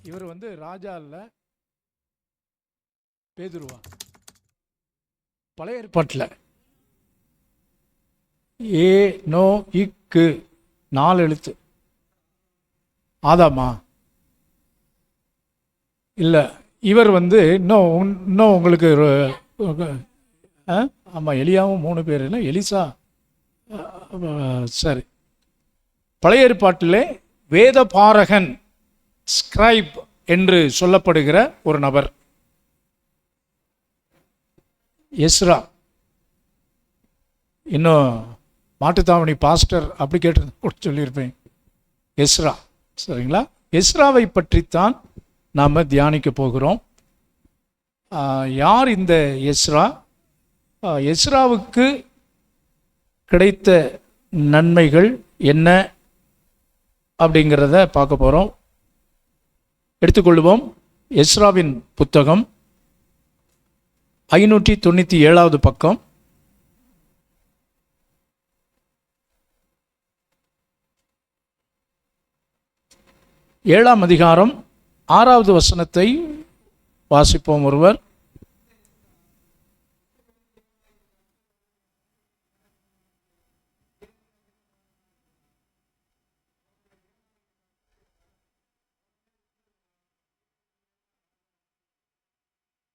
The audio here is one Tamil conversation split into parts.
இவர் ராஜா இல்லை, பேதுருவா. பழைய ஏற்பாட்டில் ஏ நோ இக்கு 4 எழுத்து. ஆதாமா இல்லை, இவர் இன்னும் உங்களுக்கு ஆமாம், எலியாவும் 3 பேர் இல்லை, எலிசா. சரி, பழைய ஏற்பாட்டிலே வேத பாரகன், ஸ்கிரைப் என்று சொல்லப்படுகிற ஒரு நபர் எஸ்ரா. இன்னும் மாட்டுத்தாவணி பாஸ்டர் அப்படி கேட்டு சொல்லியிருப்பேன். எஸ்ரா, சரிங்களா? எஸ்ராவை பற்றித்தான் நாம் தியானிக்க போகிறோம். யார் இந்த எஸ்ரா? எஸ்ராவுக்கு கிடைத்த நன்மைகள் என்ன அப்படிங்கிறத பார்க்க போகிறோம். எடுத்துக்கொள்வோம். எஸ்ராவின் புத்தகம் 597வது பக்கம். ஏழாம் அதிகாரம் 6வது வசனத்தை வாசிப்போம் ஒருவர்.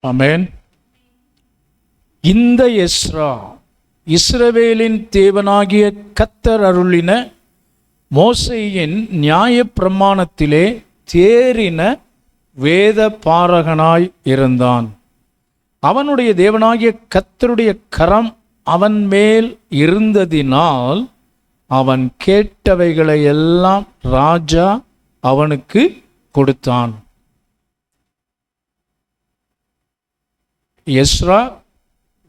ஆமென். இந்த எஸ்ரா இஸ்ரவேலின் தேவனாகிய கர்த்தர் அருளின மோசேயின் நியாய பிரமாணத்திலே தேறின வேத பாரகனாய் இருந்தான். அவனுடைய தேவனாகிய கர்த்தருடைய கரம் அவன் மேல் இருந்ததினால் அவன் கேட்டவைகளை எல்லாம் ராஜா அவனுக்கு கொடுத்தான். எஸ்ரா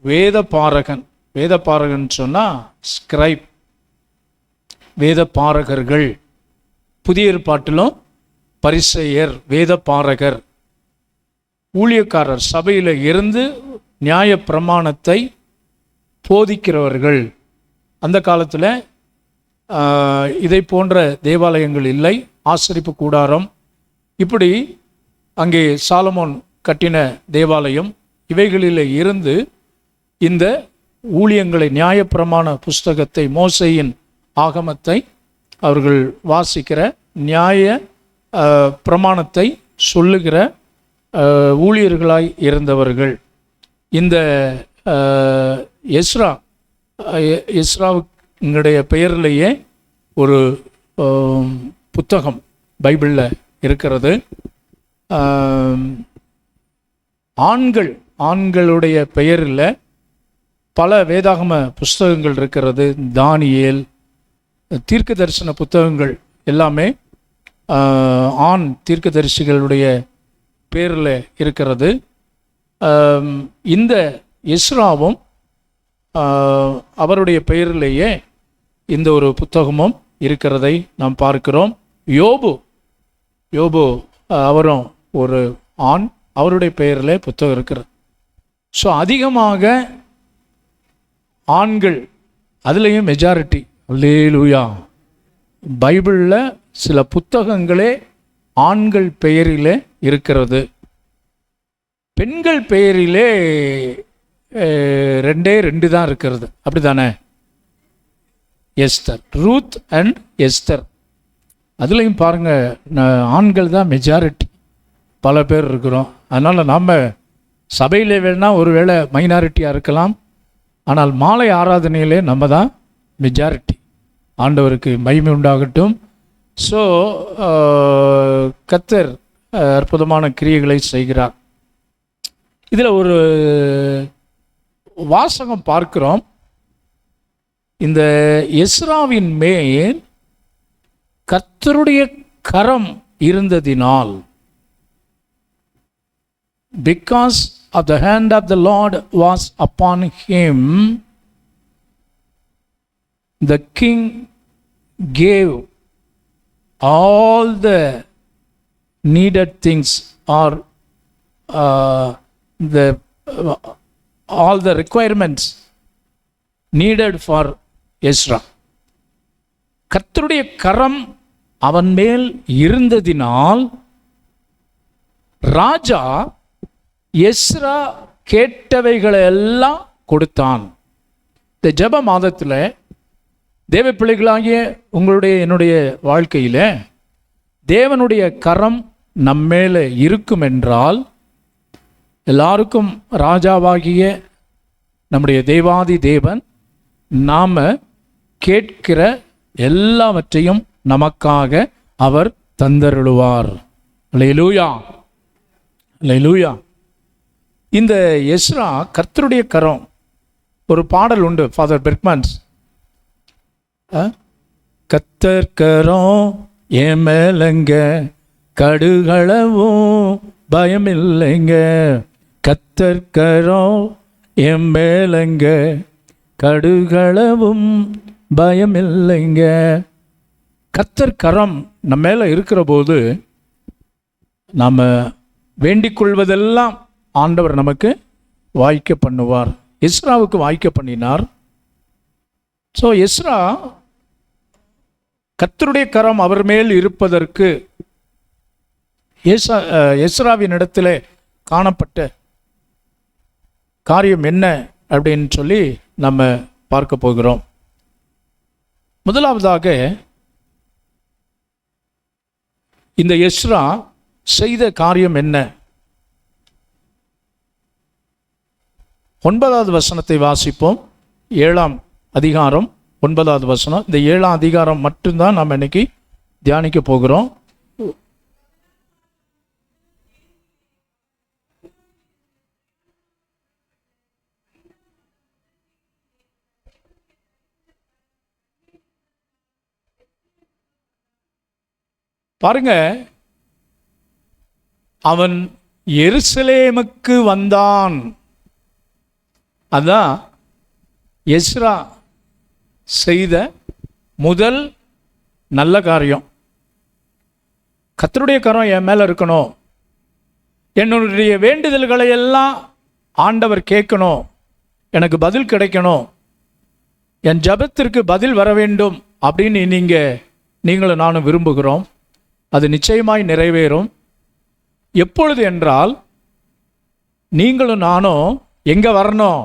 வேத பாரகன். வேத பாரகன் சொன்னால் ஸ்கிரைப், வேத பாரகர்கள். புதிய ஏற்பாட்டிலும் பரிசேயர், வேத பாரகர், ஊழியக்காரர், சபையில் இருந்து நியாய பிரமாணத்தை போதிக்கிறவர்கள். அந்த காலத்தில் இதை போன்ற தேவாலயங்கள் இல்லை, ஆசரிப்பு கூடாரம். இப்படி அங்கே சாலமோன் கட்டின தேவாலயம், இவைகளில் இருந்து இந்த ஊழியங்களை, நியாயப்பிரமாண புஸ்தகத்தை, மோசேயின் ஆகமத்தை அவர்கள் வாசிக்கிற, நியாய பிரமாணத்தை சொல்லுகிற ஊழியர்களாய் இருந்தவர்கள். இந்த எஸ்ராவுடைய பெயரிலேயே ஒரு புத்தகம் பைபிளில் இருக்கிறது. ஆண்களுடைய பெயரில் பல வேதாகம புஸ்தகங்கள் இருக்கிறது. தானியேல், தீர்க்க தரிசன புத்தகங்கள் எல்லாமே ஆண் தீர்க்கதரிசிகளுடைய பேரில் இருக்கிறது. இந்த எஸ்ராவும் அவருடைய பெயரிலேயே இந்த ஒரு புத்தகமும் இருக்கிறதை நாம் பார்க்கிறோம். யோபு அவரும் ஒரு ஆண், அவருடைய பெயரில் புத்தகம் இருக்கிறது. ஸோ அதிகமாக ஆண்கள், அதுலேயும் மெஜாரிட்டி. அல்லேலூயா. பைபிளில் சில புத்தகங்களே ஆண்கள் பெயரிலே இருக்கிறது. பெண்கள் பெயரிலே 2 தான் இருக்கிறது. அப்படி தானே? Esther, Ruth and Esther. அதுலேயும் பாருங்கள், ஆண்கள் தான் மெஜாரிட்டி, பல பேர் இருக்கிறோம். அதனால் நாம் சபையில் வேணால் ஒரு வேளை மைனாரிட்டியாக இருக்கலாம், ஆனால் மாலை ஆராதனையிலே நம்ம தான் மெஜாரிட்டி. ஆண்டவருக்கு மகிமை உண்டாகட்டும். ஸோ கர்த்தர் அற்புதமான கிரியைகளை செய்கிறார். இதில் ஒரு வாசகம் பார்க்கிறோம். இந்த எஸ்ராவின் மேல் கர்த்தருடைய கரம் இருந்ததினால், because of the hand of the Lord was upon him, the king gave all the needed things, or all the requirements needed for Ezra. கர்த்தருடைய கரம் அவன் மேல் இருந்ததினால் ராஜா எஸ்ரா கேட்டவைகளை எல்லாம் கொடுத்தான். இந்த ஜெப மாதத்தில் தேவ பிள்ளைகளாகிய உங்களுடைய என்னுடைய வாழ்க்கையில் தேவனுடைய கரம் நம்மேல இருக்கும் என்றால், எல்லாருக்கும் ராஜாவாகிய நம்முடைய தேவாதி தேவன் நாம் கேட்கிற எல்லாவற்றையும் நமக்காக அவர் தந்தருளுவார். அல்லேலூயா, அல்லேலூயா. இந்த எஸ்ரா கர்த்தருடைய கரம், ஒரு பாடல் உண்டு, ஃபாதர் பெர்க்மன்ஸ், கர்த்தர் கரம் என் மேலங்க கடுகளவும் பயமில்லைங்க, கர்த்தர் கரம் என் மேலங்க கடுகளவும் பயமில்லைங்க. கர்த்தர் கரம் நம்ம மேலே இருக்கிற போது நாம் வேண்டிக் கொள்வதெல்லாம் ஆண்டவர் நமக்கு வாய்க்க பண்ணுவார். எஸ்ராவுக்கு வாய்க்க பண்ணினார். ஸோ எஸ்ரா கர்த்தருடைய கரம் அவர் மேல் இருப்பதற்கு எஸ்ராவின் இடத்துல காணப்பட்ட காரியம் என்ன அப்படின்னு சொல்லி நம்ம பார்க்க போகிறோம். முதலாவதாக இந்த எஸ்ரா செய்த காரியம் என்ன? 9வது வசனத்தை வாசிப்போம். 7ஆம் அதிகாரம் 9வது வசனம். இந்த 7ஆம் அதிகாரம் மட்டும்தான் நாம் இன்னைக்கு தியானிக்க போகிறோம். பாருங்க, அவன் எருசலேமுக்கு வந்தான். அதான் எஸ்ரா செய்த முதல் நல்ல காரியம். கர்த்தருடைய கரம் என் மேலே இருக்கணும், என்னுடைய வேண்டுதல்களை எல்லாம் ஆண்டவர் கேட்கணும், எனக்கு பதில் கிடைக்கணும், என் ஜெபத்திற்கு பதில் வர வேண்டும் அப்படின்னு நீங்களும் நானும் விரும்புகிறோம். அது நிச்சயமாய் நிறைவேறும். எப்பொழுது என்றால், நீங்களும் நானும் எங்கே வரணும்?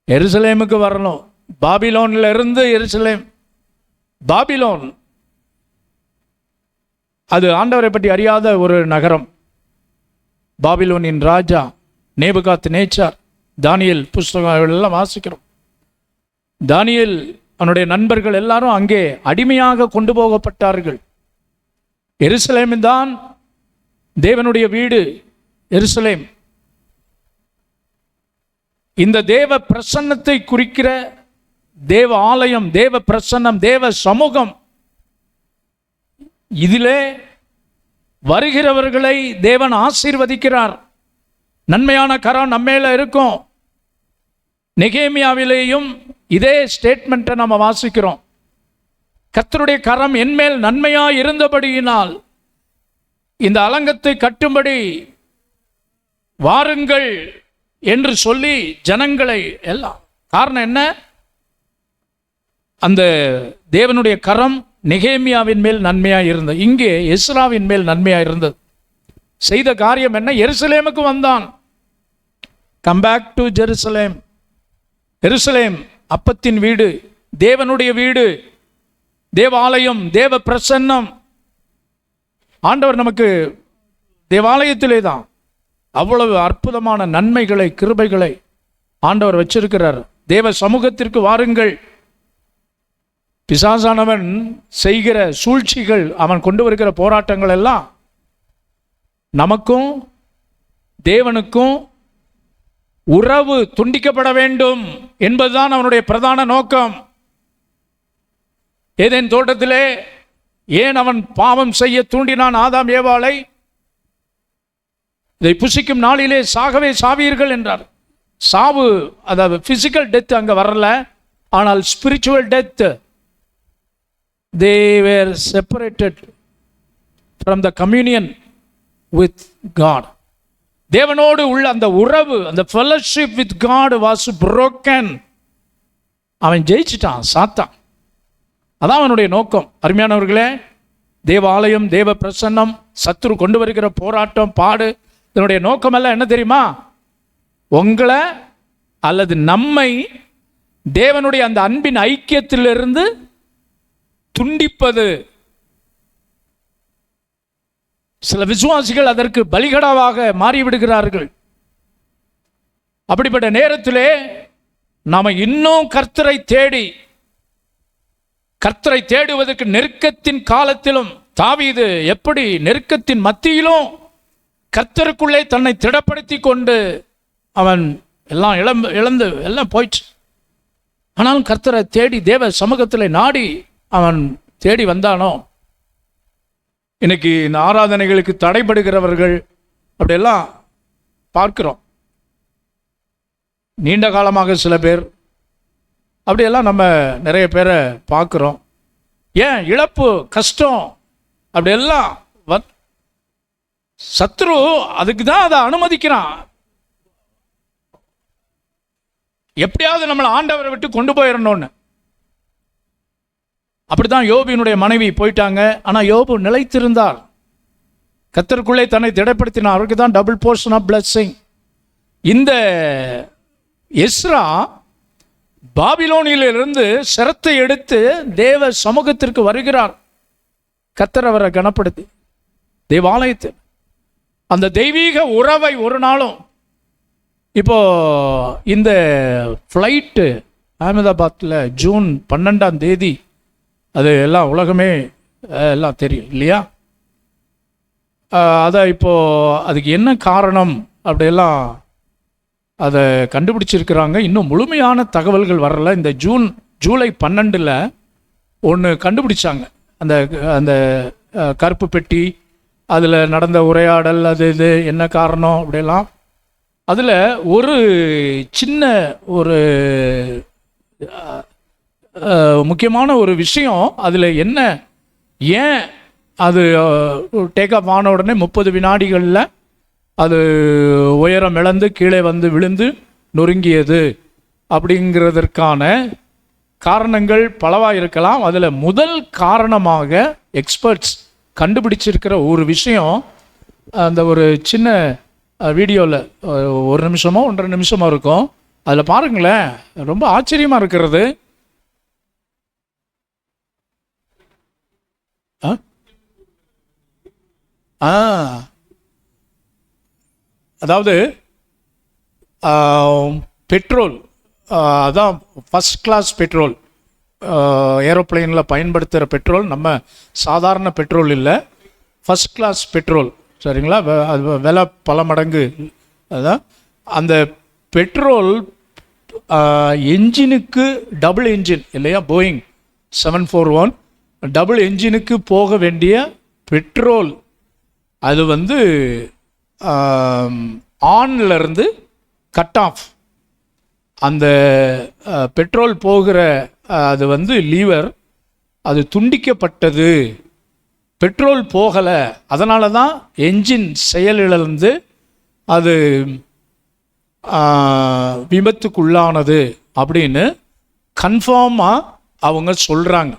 எருசலேமுக்கு வரணும். பாபிலோனில் இருந்து எருசலேம், பாபிலோன் அது ஆண்டவரை பற்றி அறியாத ஒரு நகரம். பாபிலோனின் ராஜா நேபுகாத்நேச்சார். தானியேல் புஸ்தகம் எல்லாம் வாசிக்கிறோம். தானியேல் அவனுடைய நண்பர்கள் எல்லாரும் அங்கே அடிமையாக கொண்டு போகப்பட்டார்கள். எருசலேம் தான் தேவனுடைய வீடு. எருசலேம் இந்த தேவ பிரசன்னத்தை குறிக்கிற தேவ ஆலயம், தேவ பிரசன்னம், தேவ சமூகம். இதிலே வருகிறவர்களை தேவன் ஆசீர்வதிக்கிறார். நன்மையான கரம் நம்மேல இருக்கும். நெகேமியாவிலேயும் இதே ஸ்டேட்மெண்ட்டை நம்ம வாசிக்கிறோம். கர்த்தருடைய கரம் என்மேல் நன்மையாய் இருந்தபடியினால் இந்த அலங்கத்தை கட்டும்படி வாருங்கள் என்று சொல்லி ஜனங்களை எல்லாம். காரணம் என்ன? அந்த தேவனுடைய கரம் நெகேமியாவின் மேல் நன்மையாக இருந்தது. இங்கே எஸ்ராவின் மேல் நன்மையாக இருந்தது. செய்த காரியம் என்ன? எருசலேமுக்கு வந்தான். Come back to Jerusalem. எருசலேம் அப்பத்தின் வீடு, தேவனுடைய வீடு, தேவாலயம், தேவ பிரசன்னம். ஆண்டவர் நமக்கு தேவாலயத்திலே தான் அவ்வளவு அற்புதமான நன்மைகளை, கிருபைகளை ஆண்டவர் வச்சிருக்கிறார். தேவ சமூகத்திற்கு வாருங்கள். பிசாசானவன் செய்கிற சூழ்ச்சிகள், அவன் கொண்டு வருகிற போராட்டங்கள் எல்லாம் நமக்கும் தேவனுக்கும் உறவு துண்டிக்கப்பட வேண்டும் என்பதுதான் அவனுடைய பிரதான நோக்கம். ஏதேன் தோட்டத்திலே ஏன் அவன் பாவம் செய்ய தூண்டினான் ஆதாம் ஏவாளை? இதை புசிக்கும் நாளிலே சாகவே சாவீர்கள் என்றார். சாவு, அதாவது பிசிக்கல் டெத் அங்கே வரல, ஆனால் spiritual death. they were separated from the communion with God. தேவனோடு உள்ள அந்த உறவு, அந்த fellowship with God was broken. அவன் ஜெயிச்சிட்டான் சாத்தான். அதான் அவனுடைய நோக்கம். அருமையானவர்களே, தேவாலயம், தேவ பிரசன்னம், சத்துரு கொண்டு வருகிற போராட்டம், பாடு, இதனுடைய நோக்கமெல்லாம் என்ன தெரியுமா? உங்களை அல்லது நம்மை தேவனுடைய அந்த அன்பின் ஐக்கியத்திலிருந்து துண்டிப்பது. சில விசுவாசிகள் அதற்கு பலிகடாவாக மாறிவிடுகிறார்கள். அப்படிப்பட்ட நேரத்திலே நாம இன்னும் கர்த்தரை தேடுவதற்கு நெருக்கத்தின் காலத்திலும் தாவீது எப்படி நெருக்கத்தின் மத்தியிலும் கர்த்தருக்குள்ளே தன்னை திடப்படுத்தி கொண்டு அவன் எல்லாம் இழந்து எல்லாம் போயிடுச்சு. ஆனாலும் கர்த்தரை தேடி தேவ சமூகத்தில் நாடி அவன் தேடி வந்தானோ. இன்னைக்கு இந்த ஆராதனைகளுக்கு தடைபடுகிறவர்கள் அப்படியெல்லாம் பார்க்கிறோம். நீண்ட காலமாக சில பேர் அப்படியெல்லாம் நம்ம நிறைய பேரை பார்க்குறோம். ஏன்? இழப்பு, கஷ்டம் அப்படியெல்லாம் சத்ரு அதுக்கு தான் அதை அனுமதிக்கிறான். எப்படியாவது நம்மளை ஆண்டவரை விட்டு கொண்டு போயிடணும்னு. அப்படித்தான் யோபினுடைய மனைவி போயிட்டாங்க. ஆனால் யோபு நிலைத்திருந்தார், கர்த்தருக்குள்ளே தன்னை திடப்படுத்தினார். அவருக்கு தான் டபுள் போர்ஷன் ஆஃப் பிளெஸிங். இந்த எஸ்ரா பாபிலோனிலிருந்து சிரத்தை எடுத்து தேவ சமூகத்திற்கு வருகிறார். கர்த்தர் அவரை கனப்படுத்தி தேவாலயத்தில் அந்த தெய்வீக உறவை ஒரு நாளும். இப்போ இந்த ஃப்ளைட்டு அகமதாபாத்தில் ஜூன் 12 அது எல்லாம் உலகமே எல்லாம் தெரியும் இல்லையா? அதை இப்போது அதுக்கு என்ன காரணம் அப்படியெல்லாம் அதை கண்டுபிடிச்சிருக்கிறாங்க. இன்னும் முழுமையான தகவல்கள் வரல. இந்த ஜூலை 12 ஒன்று கண்டுபிடிச்சாங்க. அந்த அந்த கருப்பு பெட்டி, அதில் நடந்த உரையாடல், அது இது என்ன காரணம் அப்படியெல்லாம். அதில் ஒரு சின்ன ஒரு முக்கியமான ஒரு விஷயம், அதில் என்ன, ஏன் அது டேக் ஆஃப் ஆன உடனே 30 வினாடிகளில் அது உயரம் இழந்து கீழே வந்து விழுந்து நொறுங்கியது அப்படிங்கிறதற்கான காரணங்கள் பலவாக இருக்கலாம். அதில் முதல் காரணமாக எக்ஸ்பர்ட்ஸ் கண்டுபிடிச்சிருக்கிற ஒரு விஷயம், அந்த ஒரு சின்ன வீடியோவில் 1 நிமிஷமோ 1.5 நிமிஷமோ இருக்கும். அதில் பாருங்களேன், ரொம்ப ஆச்சரியமாக இருக்கிறது. அதாவது பெட்ரோல், அதான் ஃபஸ்ட் கிளாஸ் பெட்ரோல், ஏரோப்ளைனில் பயன்படுத்துகிற பெட்ரோல், நம்ம சாதாரண பெட்ரோல் இல்லை, ஃபஸ்ட் கிளாஸ் பெட்ரோல், சரிங்களா? அது விலை பல மடங்கு. அதான் அந்த பெட்ரோல் என்ஜினுக்கு, டபுள் என்ஜின் இல்லையா, போயிங் 741 டபுள் என்ஜினுக்கு போக வேண்டிய பெட்ரோல், அது வந்து ஆன்லேருந்து கட் ஆஃப். அந்த பெட்ரோல் போகிற அது வந்து லீவர், அது துண்டிக்கப்பட்டது, பெட்ரோல் போகலை, அதனால தான் என்ஜின் செயலிழந்து அது விபத்துக்குள்ளானது அப்படின்னு கன்ஃபார்மாக அவங்க சொல்கிறாங்க.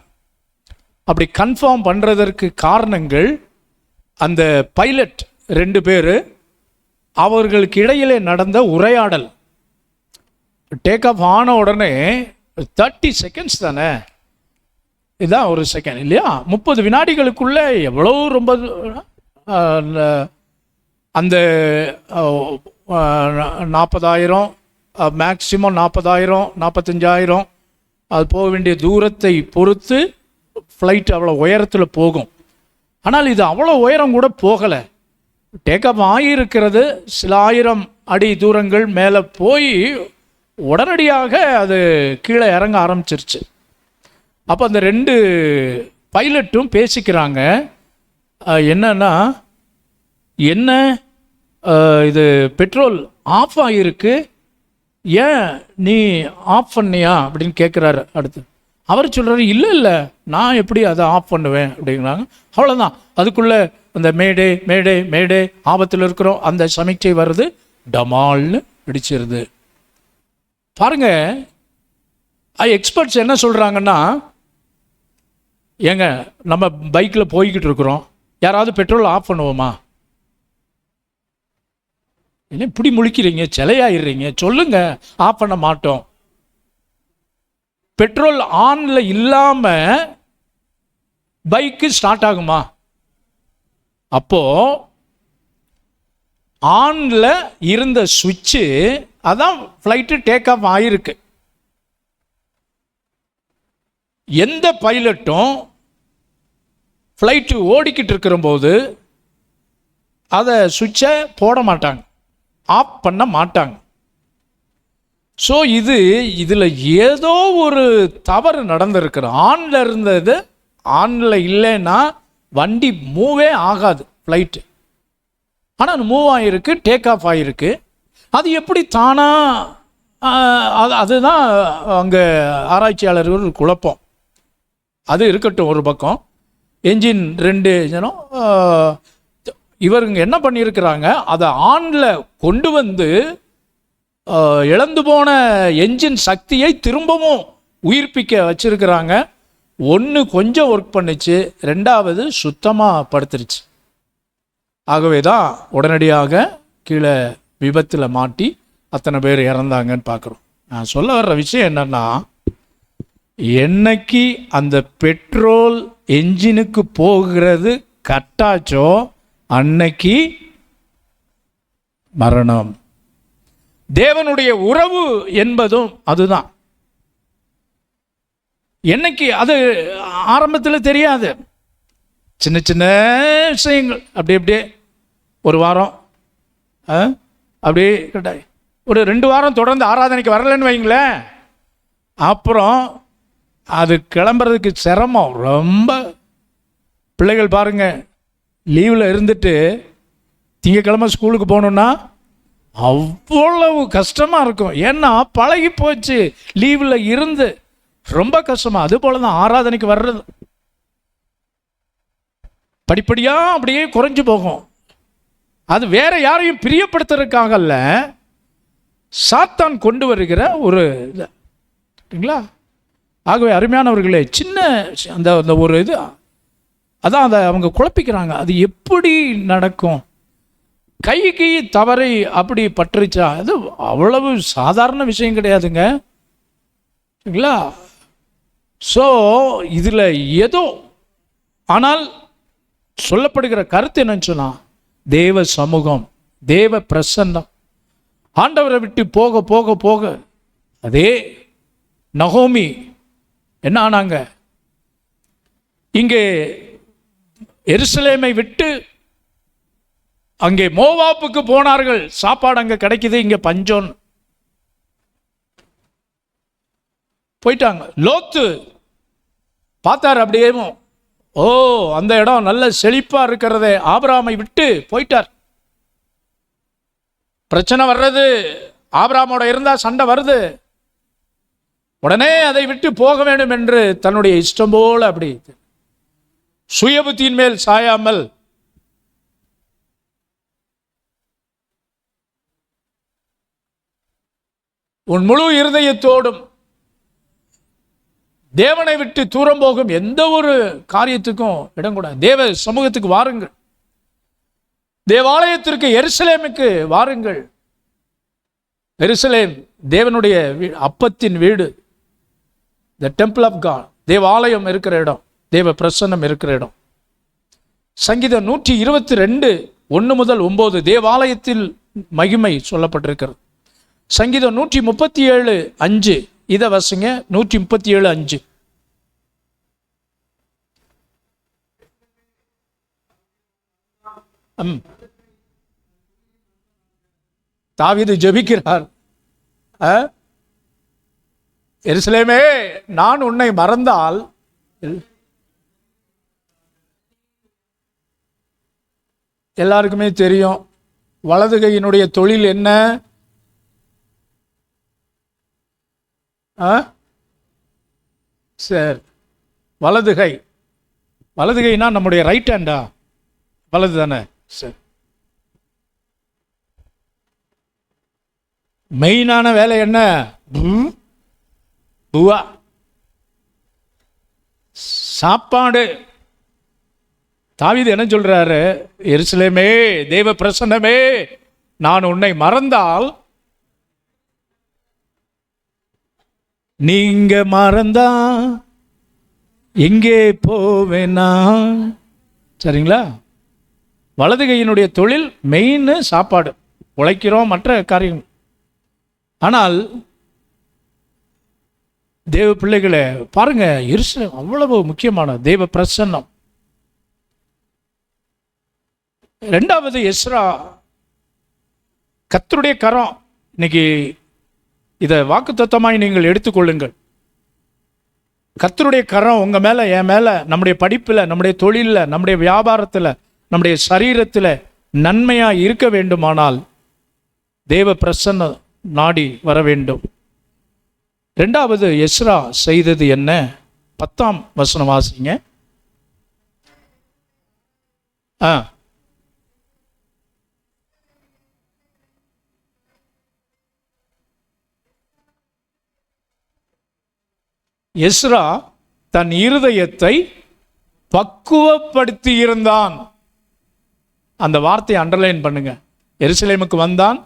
அப்படி கன்ஃபார்ம் பண்ணுறதற்கு காரணங்கள், அந்த பைலட் 2 பேர், அவர்களுக்கு இடையிலே நடந்த உரையாடல். டேக் ஆஃப் ஆன உடனே 30 செகண்ட்ஸ் தானே, இதுதான் ஒரு செகண்ட் இல்லையா? 30 வினாடிகளுக்குள்ளே எவ்வளோ ரொம்ப அந்த 40,000 மேக்சிமம் 40,000 45,000 அது போக வேண்டிய தூரத்தை பொறுத்து ஃப்ளைட் அவ்வளோ உயரத்தில் போகும். ஆனால் இது அவ்வளோ உயரம் கூட போகலை. டேக் ஆஃப் ஆகியிருக்கிறது சில 1000 அடி தூரங்கள் மேலே போய் உடனடியாக அது கீழே இறங்க ஆரம்பிச்சிருச்சு. அப்போ அந்த 2 பைலட்டும் பேசிக்கிறாங்க. என்னன்னா, என்ன இது பெட்ரோல் ஆஃப் ஆகியிருக்கு, ஏன் நீ ஆஃப் பண்ணியா அப்படின்னு கேட்குறாரு. அடுத்து அவர் சொல்கிறாரு, இல்லை நான் எப்படி அதை ஆஃப் பண்ணுவேன் அப்படிங்கிறாங்க. அவ்வளோதான். அதுக்குள்ளே அந்த மேடே மேடே மேடே ஆபத்தில் இருக்கிறோம் அந்த சமிக்சை வருது, டமால்னு பிடிச்சிருது. பாருங்க, எக்ஸ்பர்ட்ஸ் என்ன சொல்கிறாங்கன்னா, ஏங்க நம்ம பைக்கில் போய்கிட்டு இருக்கிறோம், யாராவது பெட்ரோல் ஆஃப் பண்ணுவோமா? என்ன இப்படி முழிக்கிறீங்க, சிலையாயிடுறீங்க? சொல்லுங்க, ஆஃப் பண்ண மாட்டோம். பெட்ரோல் ஆன்ல இல்லாம பைக்கு ஸ்டார்ட் ஆகுமா? அப்போ ஆன்ல இருந்த சுவிட்சு அதான் ஃப்ளைட்டு டேக் ஆஃப் ஆயிருக்கு. எந்த பைலட்டும் ஃப்ளைட்டு ஓடிக்கிட்டு இருக்கிற போது அதை சுவிட்சை போட மாட்டாங்க, ஆஃப் பண்ண மாட்டாங்க. ஸோ இதில் ஏதோ ஒரு தவறு நடந்திருக்கு. ஆன்ல இருந்தது ஆன்ல இல்லைன்னா வண்டி மூவே ஆகாது, ஃப்ளைட்டு. ஆனால் மூவ் ஆகிருக்கு, டேக் ஆஃப் ஆகிருக்கு. அது எப்படி தானா? அதுதான் அங்கே ஆராய்ச்சியாளர்கள் குழப்பம். அது இருக்கட்டும் ஒரு பக்கம். என்ஜின் 2 ஜனம் இவருங்க என்ன பண்ணியிருக்கிறாங்க, அதை ஆன்ல கொண்டு வந்து இழந்து போன என்ஜின் சக்தியை திரும்பவும் உயிர்ப்பிக்க வச்சிருக்கிறாங்க. ஒன்று கொஞ்சம் ஒர்க் பண்ணிச்சு, 2வது சுத்தமாக படுத்துருச்சு. ஆகவே தான் உடனடியாக கீழே விபத்தில் மாட்டி அத்தனை பேர் இறந்தாங்கன்னு பார்க்குறோம். நான் சொல்ல வர்ற விஷயம் என்னென்னா, என்னைக்கு அந்த பெட்ரோல் என்ஜினுக்கு போகிறது கட்டாச்சோ அன்னைக்கு மரணம். தேவனுடைய உறவு என்பதும் அதுதான். என்னைக்கு அது ஆரம்பத்தில் தெரியாது, சின்ன சின்ன விஷயங்கள் அப்படியே ஒரு வாரம் அப்படியே ஒரு 2 வாரம் தொடர்ந்து ஆராதனைக்கு வரலன்னு வைங்களேன், அப்புறம் அது கிளம்புறதுக்கு சிரமம் ரொம்ப. பிள்ளைகள் பாருங்க, லீவில் இருந்துட்டு திங்கக்கிழமை ஸ்கூலுக்கு போகணுன்னா அவ்வளவு கஷ்டமாக இருக்கும். ஏன்னா பழகி போச்சு, லீவில் இருந்து ரொம்ப கஷ்டமாக. அது போல தான் ஆராதனைக்கு வர்றது படிப்படியாக அப்படியே குறைஞ்சு போகும். அது வேற யாரையும் பிரியப்படுத்துறதுக்காகல்ல, சாத்தான் கொண்டு வருகிற ஒரு இது. சரிங்களா? ஆகவே அருமையானவர்களே, சின்ன அந்த ஒரு இது அதான் அதை அவங்க குழப்பிக்கிறாங்க. அது எப்படி நடக்கும்? கைக்கு தவறை அப்படி பற்றுச்சா? அது அவ்வளவு சாதாரண விஷயம் கிடையாதுங்க. சரிங்களா? ஸோ இதில் ஏதோ, ஆனால் சொல்லப்படுகிற கருத்து என்னன்னு சொன்னால், தேவ சமூகம், தேவ பிரசன்னம் ஆண்டவரை விட்டு போக போக போக அதே நகோமி என்ன ஆனாங்க, இங்கே எருசலேமை விட்டு அங்கே மோவாப்புக்கு போனார்கள். சாப்பாடு அங்கே கிடைக்குது, இங்கே பஞ்சம். போயிட்டாங்க. லோத்து பார்த்தார் அப்படியே, ஓ அந்த இடம் நல்ல செழிப்பா இருக்கிறதே, ஆபிரகாமை விட்டு போயிட்டார். பிரச்சனை வர்றது, ஆபிரகாமோட இருந்தா சண்டை வருது, உடனே அதை விட்டு போக வேண்டும் என்று தன்னுடைய இஷ்டம் போல அப்படி சுயபுத்தியின் மேல் சாயாமல் உன் முழு இருதயத்தோடும் தேவனை விட்டு தூரம் போகும் எந்த ஒரு காரியத்துக்கும் இடம் கூட. தேவ சமூகத்துக்கு வாருங்கள், தேவாலயத்திற்கு எருசலேமுக்கு வாருங்கள். எருசலேம் தேவனுடைய அப்பத்தின் வீடு, த டெம்பிள் ஆஃப் காட். தேவாலயம் இருக்கிற இடம், தேவ பிரசன்னம் இருக்கிற இடம். சங்கீதம் 122 1 முதல் 9 தேவாலயத்தில் மகிமை சொல்லப்பட்டிருக்கிறது. சங்கீதம் 137 5 இதை வசிங்க. 137 5. தாவீது ஜெபிக்கிறார், எருசலேமே நான் உன்னை மறந்தால் எல்லாருக்குமே தெரியும் வலதுகையினுடைய தொழில் என்ன. சரி, வலதுகைனா நம்முடைய ரைட் ஹேண்டா? வலது தானே? சரி, மெயினான வேலை என்ன? பூவா சாப்பாடு. தாவீது என்ன சொல்றாரு? எருசலேமே, தேவ பிரசன்னமே, நான் உன்னை மறந்தால், நீங்க மறந்தா எங்கே போவேனா? சரிங்களா? வலது கையினுடைய தொழில் மெயின் சாப்பாடு, உழைக்கிறோம், மற்ற காரியங்கள். ஆனால் தேவ பிள்ளைகளை பாருங்க, எருசலேம் அவ்வளவு முக்கியமான தேவ பிரசன்னம். ரெண்டாவது எஸ்ரா, கர்த்தருடைய கரம். இன்னைக்கு இதை வாக்குத்தத்தமாய் நீங்கள் எடுத்துக்கொள்ளுங்கள். கர்த்தருடைய கரம் உங்க மேல, என் மேல, நம்முடைய படிப்புல, நம்முடைய தொழிலில், நம்முடைய வியாபாரத்தில், நம்முடைய சரீரத்தில் நன்மையா இருக்க வேண்டுமானால் தேவ பிரசன்னம் நாடி வர வேண்டும். ரெண்டாவது எஸ்ரா செய்தது என்ன? 10ஆம் வசனம் வாசிங்க. எஸ்ரா தன் இருதயத்தை பக்குவப்படுத்தி இருந்தான். அந்த வார்த்தையை அண்டர்லைன் பண்ணுங்க. எருசலேமுக்கு வந்தான்.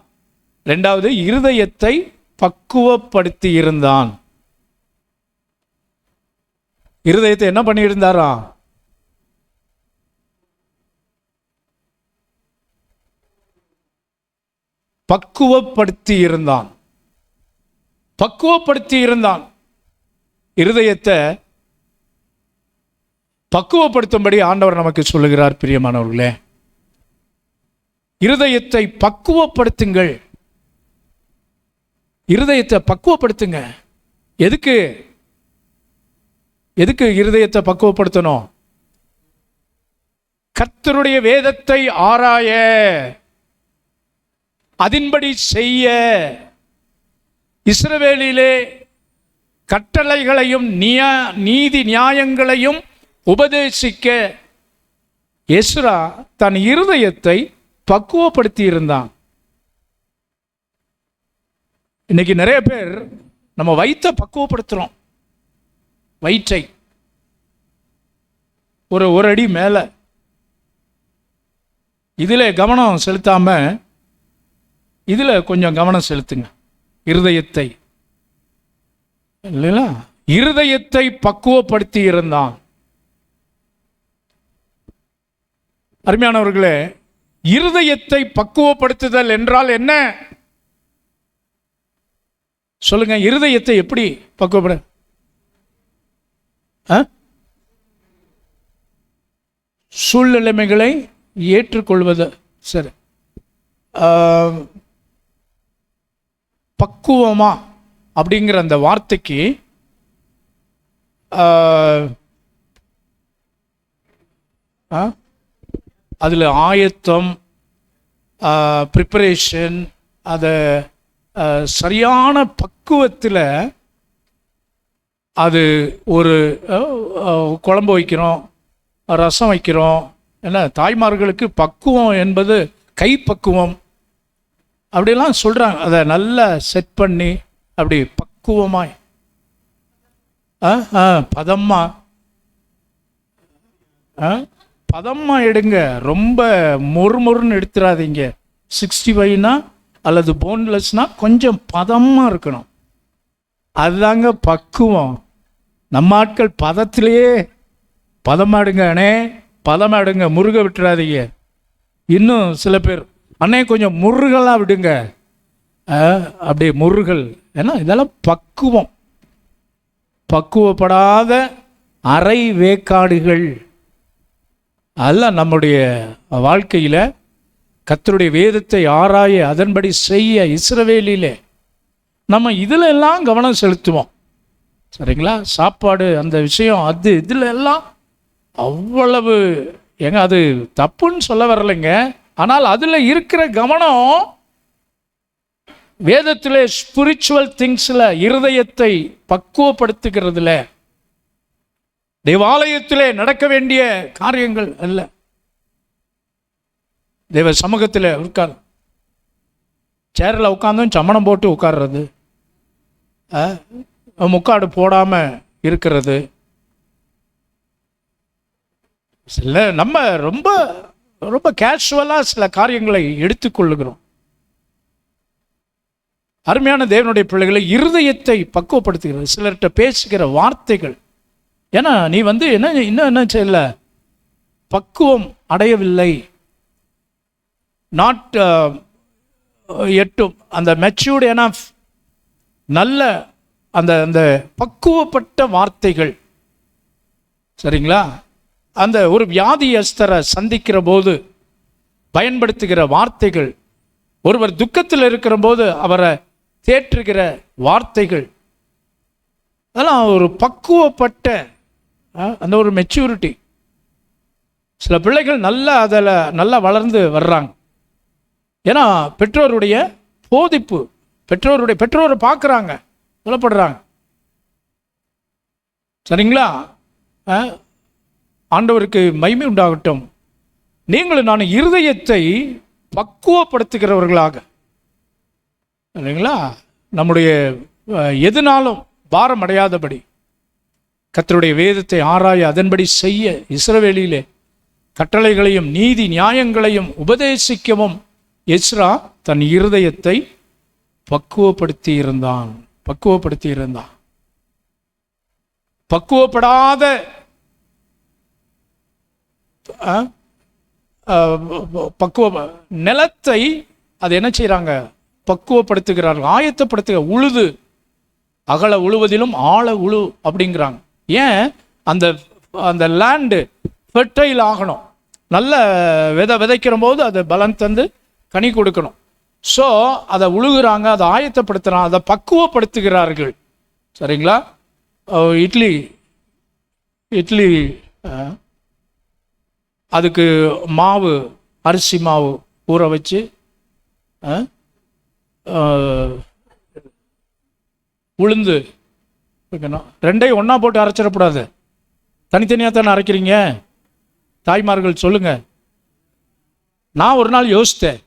ரெண்டாவது, இருதயத்தை பக்குவப்படுத்தி இருந்தான். இருதயத்தை என்ன பண்ணி இருந்தாரா? பக்குவப்படுத்தி இருந்தான். பக்குவப்படுத்தி இருந்தான். இருதயத்தை பக்குவப்படுத்தும்படி ஆண்டவர் நமக்கு சொல்லுகிறார். பிரியமானவர்களே, இருதயத்தை பக்குவப்படுத்துங்கள். இருதயத்தை பக்குவப்படுத்துங்க. எதுக்கு இருதயத்தை பக்குவப்படுத்தணும்? கர்த்தருடைய வேதத்தை ஆராய, அதின்படி செய்ய, இஸ்ரவேலிலே கட்டளைகளையும் நீதி நியாயங்களையும் உபதேசிக்க எஸ்ரா தன் இருதயத்தை பக்குவப்படுத்தி இருந்தான். இன்னைக்கு நிறைய பேர் நம்ம வயிற்றை பக்குவப்படுத்துறோம். வயிற்றை ஒரு அடி மேலே இதில் கவனம் செலுத்தாம இதில் கொஞ்சம் கவனம் செலுத்துங்க. இருதயத்தை இல்லைங்களா? இருதயத்தை பக்குவப்படுத்தி இருந்தான். அருமையானவர்களே, இருதயத்தை பக்குவப்படுத்துதல் என்றால் என்ன? சொல்லுங்க. இருதயத்தை எப்படி பக்குவப்பட? சூழ்நிலைமைகளை ஏற்றுக்கொள்வது. சரி, பக்குவமா அப்படிங்கிற அந்த வார்த்தைக்கு அதில் ஆயத்தம், ப்ரிப்பரேஷன், அதை சரியான பக்குவத்தில், அது ஒரு குழம்பு வைக்கிறோம், ரசம் வைக்கிறோம், என்ன தாய்மார்களுக்கு பக்குவம் என்பது கைப்பக்குவம் அப்படிலாம் சொல்கிறாங்க. அதை நல்லா செட் பண்ணி அப்படி பக்குவமாய் பதமா எடுங்க. ரொம்ப மொறுமொறுன்னு எடுத்துடாதீங்க. 65னா அல்லது போன்லெஸ்னா கொஞ்சம் பதமாக இருக்கணும். அதுதாங்க பக்குவம். நம்ம ஆட்கள் பதத்திலேயே பதமாடுங்க அண்ணே, பதமாடுங்க, முருக விட்டுறாதீங்க. இன்னும் சில பேர் அண்ணே கொஞ்சம் முருகலாக விடுங்க, அப்படியே முருகல். ஏன்னா இதெல்லாம் பக்குவம். பக்குவப்படாத அரை வேக்காடுகள் அல்ல நம்முடைய வாழ்க்கையில். கர்த்தருடைய வேதத்தை ஆராய, அதன்படி செய்ய இஸ்ரவேலிலே நம்ம இதில் எல்லாம் கவனம் செலுத்துவோம். சரிங்களா? சாப்பாடு அந்த விஷயம், அது இதில் எல்லாம் அவ்வளவு ஏங்க, அது தப்புன்னு சொல்ல வரலைங்க. ஆனால் அதில் இருக்கிற கவனம் வேதத்திலே ஸ்பிரிச்சுவல் திங்ஸில், இருதயத்தை பக்குவப்படுத்துகிறதுல, தேவாலயத்திலே நடக்க வேண்டிய காரியங்கள் அல்ல. தேவ சமூகத்தில் உட்கார், சேரில் உட்காந்தும் சமணம் போட்டு உட்கார்றது, முக்காடு போடாமல் இருக்கிறது, சில நம்ம ரொம்ப ரொம்ப கேஷுவலாக சில காரியங்களை எடுத்துக்கொள்ளுகிறோம். அருமையான தேவனுடைய பிள்ளைகளை, இருதயத்தை பக்குவப்படுத்துகிறது சிலர்கிட்ட பேசுகிற வார்த்தைகள். ஏன்னா நீ இன்னும் என்ன செய்யல, பக்குவம் அடையவில்லை, நாட் எட்டும் அந்த மெச்சூர்ட் எனஃப், நல்ல அந்த அந்த பக்குவப்பட்ட வார்த்தைகள். சரிங்களா? அந்த ஒரு வியாதியஸ்தரை சந்திக்கிற போது பயன்படுத்துகிற வார்த்தைகள், ஒருவர் துக்கத்தில் இருக்கிற போது அவரை தேற்றுகிற வார்த்தைகள், அதெல்லாம் ஒரு பக்குவப்பட்ட அந்த ஒரு மெச்சூரிட்டி. சில பிள்ளைகள் நல்லா வளர்ந்து வர்றாங்க. ஏன்னா பெற்றோருடைய போதிப்பு, பெற்றோரை பார்க்குறாங்க, சொல்லப்படுறாங்க. சரிங்களா? ஆண்டவருக்கு மகிமை உண்டாகட்டும். நீங்களும் நான் இருதயத்தை பக்குவப்படுத்துகிறவர்களாக, இல்லைங்களா, நம்முடைய எதுனாலும் பாரம் அடையாதபடி கர்த்தருடைய வேதத்தை ஆராய அதன்படி செய்ய, இஸ்ரவேலிலே கட்டளைகளையும் நீதி நியாயங்களையும் உபதேசிக்கவும் எஸ்ரா தன் இருதயத்தை பக்குவப்படுத்தி இருந்தான். பக்குவப்படாத நிலத்தை அது என்ன செய்கிறாங்க, பக்குவப்படுத்துகிறார்கள், ஆயத்தப்படுத்துக. உழுது அகல உழுவதிலும் ஆழ உழு அப்படிங்கிறாங்க. ஏன்? அந்த அந்த லேண்டு ஃபெர்டைல் ஆகணும். நல்ல விதைக்கிற போது அது பலன் தந்து கனி கொடுக்கணும். ஸோ அதை உழுகுறாங்க, அதை ஆயத்தப்படுத்துகிறாங்க, அதை பக்குவப்படுத்துகிறார்கள். சரிங்களா? இட்லி அதுக்கு மாவு, அரிசி மாவு ஊற வச்சு உளுந்து வைக்கணும். ரெண்டையும் ஒன்றா போட்டு அரைச்சிடக்கூடாது. தனித்தனியாக தானே அரைக்கிறீங்க தாய்மார்கள், சொல்லுங்க. நான் ஒரு நாள் யோசித்தேன்,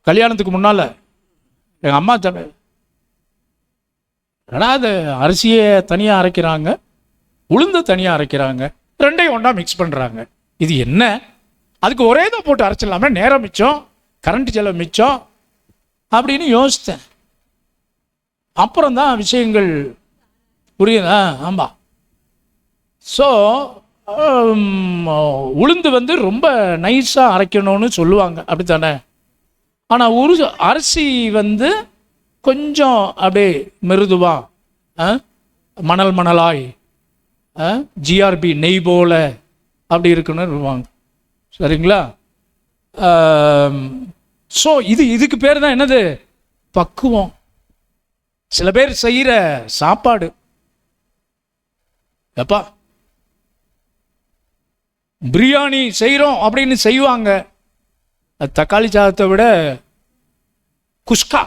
கல்யாணத்துக்கு முன்னால் எங்கள் அம்மா அது அரிசியை தனியாக அரைக்கிறாங்க, உளுந்து தனியாக அரைக்கிறாங்க, ரெண்டையும் ஒன்றா மிக்ஸ் பண்ணுறாங்க. இது என்ன? அதுக்கு ஒரே தான் போட்டு அரைச்சிடலாமே, நேரம் மிச்சம், கரண்ட் செலவு மிச்சம் அப்படின்னு யோசித்தேன். அப்புறம்தான் விஷயங்கள் புரியுதா? ஆமாம். ஸோ உளுந்து ரொம்ப நைஸாக அரைக்கணும்னு சொல்லுவாங்க, அப்படி தானே? ஆனால் அரிசி கொஞ்சம் அப்படியே மிருதுவாக மணலாய் ஜிஆர்பி நெய் போல அப்படி இருக்குன்னு சொல்லுவாங்க. சரிங்களா? ஸோ இதுக்கு பேர் தான் என்னது? பக்குவம். சில பேர் செய்கிற சாப்பாடு, எப்பா பிரியாணி செய்கிறோம் அப்படின்னு செய்வாங்க, தக்காளி சாதத்தை விட குஸ்கா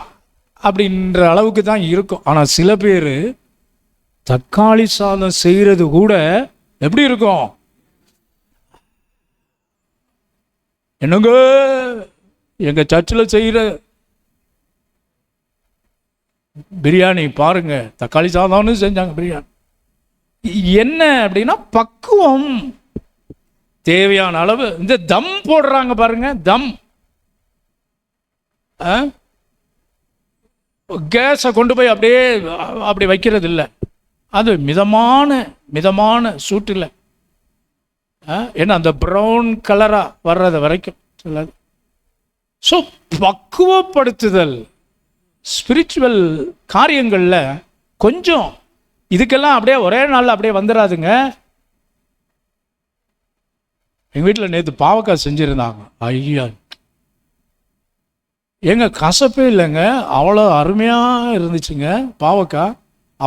அப்படின்ற அளவுக்கு தான் இருக்கும். ஆனால் சில பேர் தக்காளி சாதம் செய்கிறது கூட எப்படி இருக்கும்? என்னங்க, எங்கள் சர்ச்சில் செய்கிற பிரியாணி பாருங்க, தக்காளி சாதம்னு செஞ்சாங்க பிரியாணி. என்ன அப்படின்னா பக்குவம். தேவையான அளவு இந்த தம் போடுறாங்க பாருங்க, தம். கேஸை கொண்டு போய் அப்படி வைக்கிறது இல்லை, அது மிதமான சூட்டில், ஏன்னா அந்த ப்ரௌன் கலராக வர்றது வரைக்கும் சொல்லாது. ஸோ பக்குவப்படுத்துதல் ஸ்பிரிச்சுவல் காரியங்களில் கொஞ்சம் இதுக்கெல்லாம் அப்படியே ஒரே நாளில் அப்படியே வந்துடாதுங்க. எங்கள் வீட்டில் நேற்று பாவக்காய் செஞ்சுருந்தாங்க. ஐயா, கசப்பே இல்லைங்க, அவ்வளோ அருமையாக இருந்துச்சுங்க பாவக்காய்.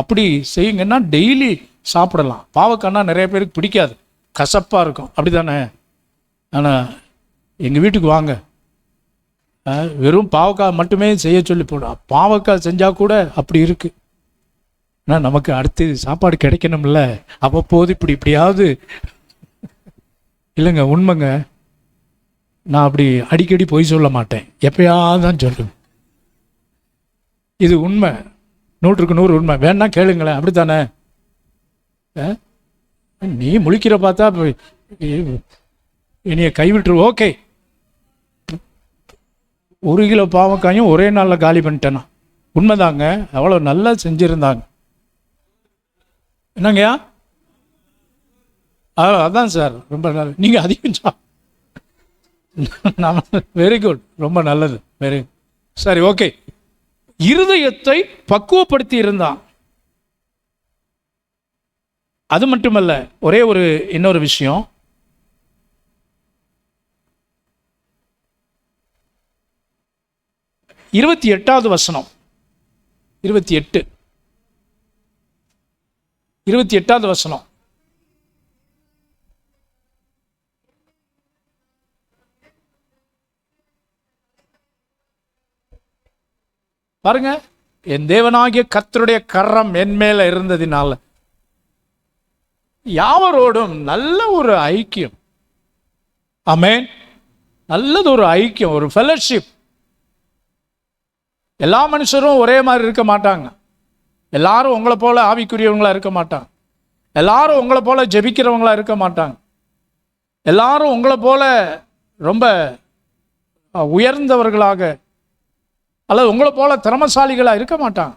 அப்படி செய்யுங்கன்னா டெய்லி சாப்பிடலாம். பாவக்காய்னா நிறைய பேருக்கு பிடிக்காது, கசப்பாக இருக்கும், அப்படி தானே? ஆனால் எங்கள் வீட்டுக்கு வாங்க, வெறும் பாவக்காய் மட்டுமே செய்ய சொல்லி போடும். பாவக்காய் செஞ்சால் கூட அப்படி இருக்குது. ஆனால் நமக்கு அடுத்து சாப்பாடு கிடைக்கணும்ல, அவ்வப்போது இப்படியாவது இல்லைங்க. உண்மைங்க, நான் அப்படி அடிக்கடி பொய் சொல்ல மாட்டேன், எப்பயாவது தான் சொல்லுவேன். இது உண்மை, 100% உண்மை. வேணா கேளுங்களேன், அப்படி தானே? நீ முழிக்கிற பார்த்தா என்னைய கைவிட்டுரு. ஓகே, 1 கிலோ பாவக்காயும் ஒரே நாளில் காலி பண்ணிட்டேனா? உண்மைதாங்க, அவ்வளோ நல்லா செஞ்சுருந்தாங்க. என்னங்கய்யா? அதான் சார், ரொம்ப நல்லது. நீங்கள் அதிகம் வெரி குட், ரொம்ப நல்லது, வெரி குட். சரி, ஓகே. இருதயத்தை பக்குவப்படுத்தி இருந்தான். அது மட்டுமல்ல, ஒரே ஒரு இன்னொரு விஷயம். இருபத்தி 28வது வசனம், 28வது வசனம். பாருங்க, என் தேவனாகிய கர்த்தருடைய கரம் என் மேல இருந்ததினால யாவரோடும் நல்ல ஒரு ஐக்கியம். ஆமென். நல்லது ஒரு ஐக்கியம், ஒரு ஃபெலோஷிப். எல்லா மனுஷரும் ஒரே மாதிரி இருக்க மாட்டாங்க. எல்லாரும் உங்களை போல ஆவிக்குரியவங்களா இருக்க மாட்டாங்க. எல்லாரும் உங்களை போல ஜெபிக்கிறவங்களா இருக்க மாட்டாங்க. எல்லாரும் உங்களை போல ரொம்ப உயர்ந்தவர்களாக அல்லது உங்களை போல திறமசாலிகளாக இருக்க மாட்டாங்க.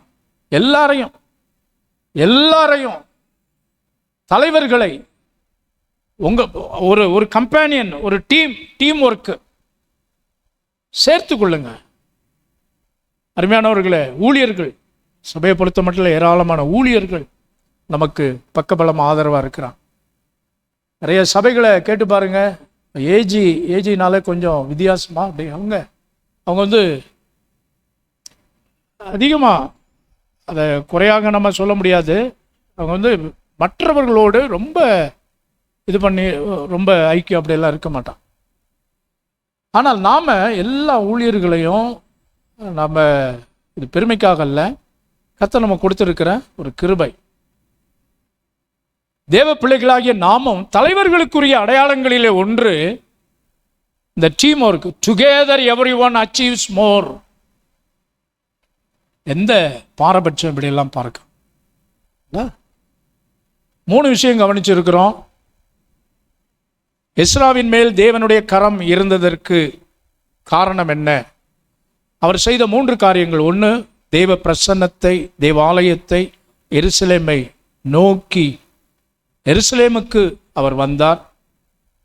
எல்லாரையும் தலைவர்களை ஒரு கம்பேனியன், ஒரு டீம் ஒர்க்கு சேர்த்து கொள்ளுங்க. அருமையானவர்களே, ஊழியர்கள், சபையை பொறுத்த மட்டும் ஏராளமான ஊழியர்கள் நமக்கு பக்கபலம் ஆதரவாக இருக்கிறான். நிறைய சபைகளை கேட்டு பாருங்க, ஏஜினாலே கொஞ்சம் வித்தியாசமா அப்படி அவங்க அதிகமாக அதை குறையாக நம்ம சொல்ல முடியாது. அவங்க மற்றவர்களோடு ரொம்ப இது பண்ணி ரொம்ப ஐக்கியம் அப்படியெல்லாம் இருக்க மாட்டான். ஆனால் நாம் எல்லா ஊழியர்களையும் நம்ம இது பெருமைக்காக அல்ல, கர்த்தர் நம்ம கொடுத்திருக்கிற ஒரு கிருபை. தேவ பிள்ளைகளாகிய நாமும் தலைவர்களுக்குரிய அடையாளங்களிலே ஒன்று இந்த டீம் ஒர்க். டுகெதர் எவரிஒன் அச்சீவ்ஸ் மோர். எந்த பாரபட்சம் இப்படியெல்லாம் பார்க்க 3 விஷயம் கவனிச்சிருக்கிறோம். எஸ்ராவின் மேல் தேவனுடைய கரம் இருந்ததற்கு காரணம் என்ன? அவர் செய்த 3 காரியங்கள். 1, தேவ பிரசன்னத்தை, தேவாலயத்தை, எருசலேமை நோக்கி எருசலேமுக்கு அவர் வந்தார்.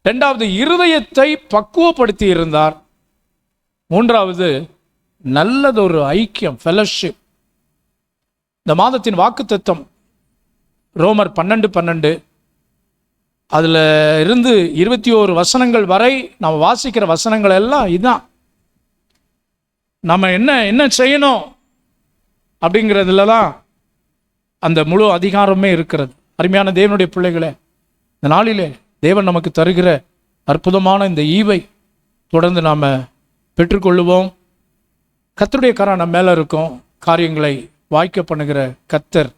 2வது, இருதயத்தை பக்குவப்படுத்தி இருந்தார். 3வது, நல்லதொரு ஐக்கியம், ஃபெலோஷிப். இந்த மாதத்தின் வாக்குத்தத்தம் ரோமர் 12:12. அதில் இருந்து 21 வசனங்கள் வரை நாம் வாசிக்கிற வசனங்கள் எல்லாம் இதுதான். நம்ம என்ன செய்யணும் அப்படிங்கிறதுல தான் அந்த முழு அதிகாரமே இருக்கிறது. அருமையான தேவனுடைய பிள்ளைகளே, இந்த நாளிலே தேவன் நமக்கு தருகிற அற்புதமான இந்த ஈவை தொடர்ந்து நாம் பெற்றுக்கொள்ளுவோம். கர்த்தருடைய கரம் நம்ம மேலே இருக்கும். காரியங்களை வாய்க்க பண்ணுகிற கர்த்தர்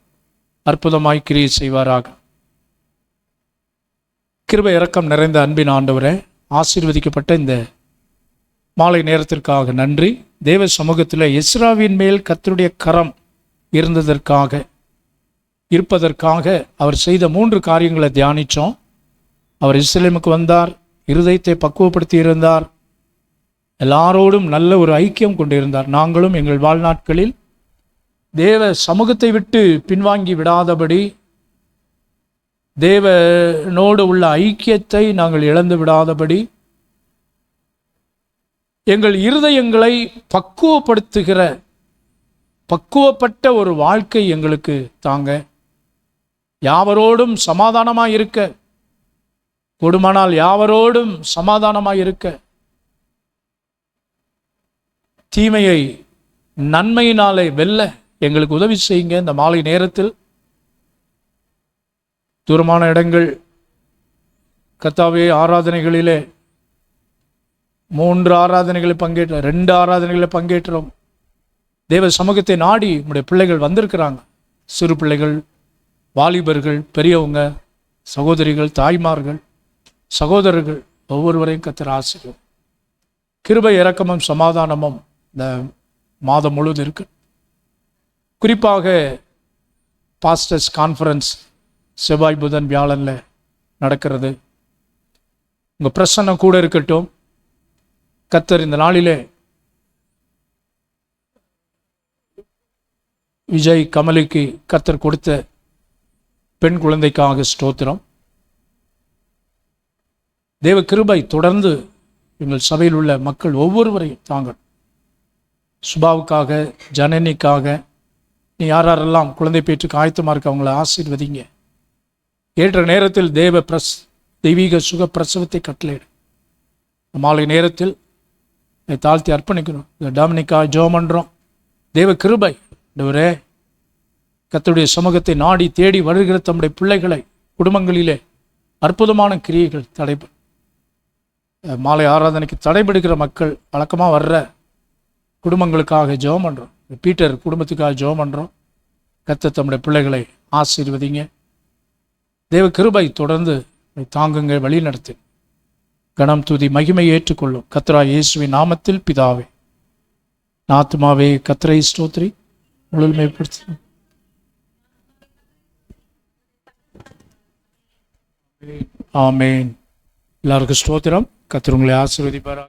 அற்புதமாய் கிரியை செய்வாராக. கிருபை இரக்கம் நிறைந்த அன்பின் ஆண்டவரே, ஆசீர்வதிக்கப்பட்ட இந்த மாலை நேரத்திற்காக நன்றி. தேவ சமூகத்தில் எஸ்ராவின் மேல் கர்த்தருடைய கரம் இருப்பதற்காக அவர் செய்த 3 காரியங்களை தியானித்தோம். அவர் எருசலேமுக்கு வந்தார், இருதயத்தை பக்குவப்படுத்தி இருந்தார், எல்லாரோடும் நல்ல ஒரு ஐக்கியம் கொண்டிருந்தார். நாங்களும் எங்கள் வாழ்நாட்களில் தேவ சமூகத்தை விட்டு பின்வாங்கி விடாதபடி, தேவனோடு உள்ள ஐக்கியத்தை நாங்கள் இழந்து விடாதபடி, எங்கள் இருதயங்களை பக்குவப்பட்ட ஒரு வாழ்க்கை எங்களுக்கு தாங்க. யாவரோடும் சமாதானமாக இருக்க, கூடுமானால் யாவரோடும் சமாதானமாக இருக்க, தீமையை நன்மையினாலே வெல்ல எங்களுக்கு உதவி செய்யுங்க. இந்த மாலை நேரத்தில் தூரமான இடங்கள் கர்த்தாவே ஆராதனைகளிலே 3 ஆராதனைகளை பங்கேற்றோம், 2 ஆராதனைகளை பங்கேற்றோம். தேவ சமூகத்தை நாடி நம்முடைய பிள்ளைகள் வந்திருக்கிறாங்க. சிறு பிள்ளைகள், வாலிபர்கள், பெரியவங்க, சகோதரிகள், தாய்மார்கள், சகோதரர்கள் ஒவ்வொருவரையும் கர்த்தர் ஆசீர்வதிப்பார். கிருபை இரக்கமும் சமாதானமும் இந்த மாதம் முழுவதும் இருக்கு. குறிப்பாக பாஸ்டர்ஸ் கான்ஃபரன்ஸ் செவ்வாய் புதன் வியாழனில் நடக்கிறது. உங்கள் பிரசன்னம் கூட இருக்கட்டும். கர்த்தர் இந்த நாளிலே விஜய் கமலுக்கு கர்த்தர் கொடுத்த பெண் குழந்தைக்காக ஸ்தோத்திரம். தேவ கிருபை தொடர்ந்து எங்கள் சபையில் உள்ள மக்கள் ஒவ்வொருவரையும் தாங்கள் சுபாவுக்காக, ஜனனிக்காக, நீ யாரெல்லாம் குழந்தை பேற்றுக்கு ஆயத்தமாக இருக்க அவங்கள ஆசீர்வதிங்க. ஏற்ற நேரத்தில் தெய்வீக சுக பிரசவத்தை கட்டளையிடு. மாலை நேரத்தில் தாழ்த்தி அர்ப்பணிக்கணும். டாமினிக்கா ஜெபம் பண்ணுறோம். தேவ கிருபை ஆண்டவரே, கர்த்தருடைய சமூகத்தை நாடி தேடி வருகிற தம்முடைய பிள்ளைகளை குடும்பங்களிலே அற்புதமான கிரியைகள் தடைபடும். மாலை ஆராதனைக்கு தடைபடுகிற மக்கள் வழக்கமாக வர்ற குடும்பங்களுக்காக ஜெபம் பண்ணுறோம். பீட்டர் குடும்பத்துக்காக ஜெபம் பண்ணுறோம். கர்த்தர் தம்முடைய பிள்ளைகளை ஆசீர்வதிங்க. தேவ கிருபை தொடர்ந்து தாங்குங்க, வழி நடத்து. கணம் துதி மகிமை ஏற்றுக்கொள்ளும். கர்த்தராகிய இயேசுவின் நாமத்தில் பிதாவே. ஆத்துமாவே கர்த்தரை ஸ்தோத்திரி, முழுமைப்படுத்து. ஆமேன். எல்லாருக்கும் ஸ்தோத்திரம். கர்த்தர் உங்களை ஆசீர்வதிப்பாராக.